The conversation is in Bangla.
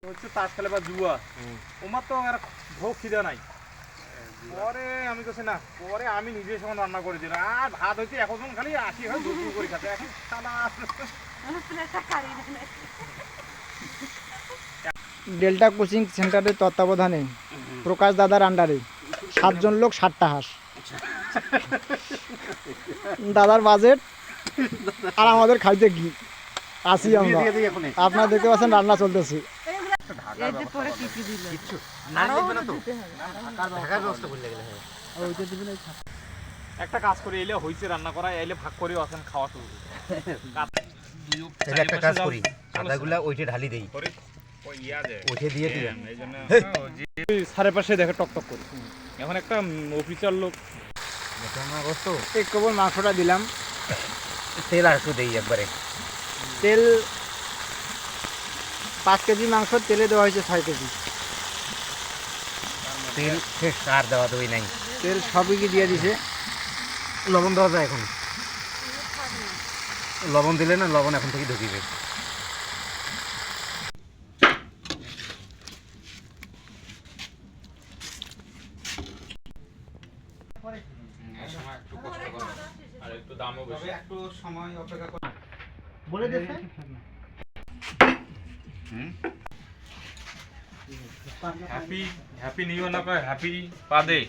হচ্ছে তাস খেলে বা জুয়া ওমার তো আর ভোগ খিদে নাই পরে আমি কিছু না পরে আমি নিজে সমান রান্না করে দিলাম আর ভাত হইতে এখন খালি আসি হয় দুধ করে খাতে এখন সাদা ডেল্টা কোচিং সেন্টারের তত্ত্বাবধানে প্রকাশ দাদার আন্ডারে 7 জন লোক 7টা হাঁস। দাদার বাজেট আর আমাদের খাইতে কি আসি আমরা। আপনারা দেখতে পাচ্ছেন রান্না চলতেছে। একটা কাজ করে এলে হইছে রান্না করা এলে ভাগ করে আছেন খাওয়া শুরু একটা কাজ করি কাদাগুলা ওইটা ঢালি দেই ওইটা দিয়ে দিবেন সাড়ে পাশে দেখে টকটক করে এখন একটা অফিসার লোক এই কেবল মাংসটা দিলাম, তেল আর একটু দেই একবারে। তেল 5 কেজি মাংস তেলে দেওয়া হয়েছে 6 কেজি তেল শেষ আর দেওয়া দই নাই। তেল সবই কি দিয়ে দিছে। লবণ দেওয়া যায় এখন, লবণ দিলে না লবণ এখন থেকে ঢুকিবে। একটু দামও বেশি একটু সময় অপেক্ষা করে বলে দিছে হ্যাপি হ্যাপি নিউ ইয়ার না কয় হ্যাপি পাদে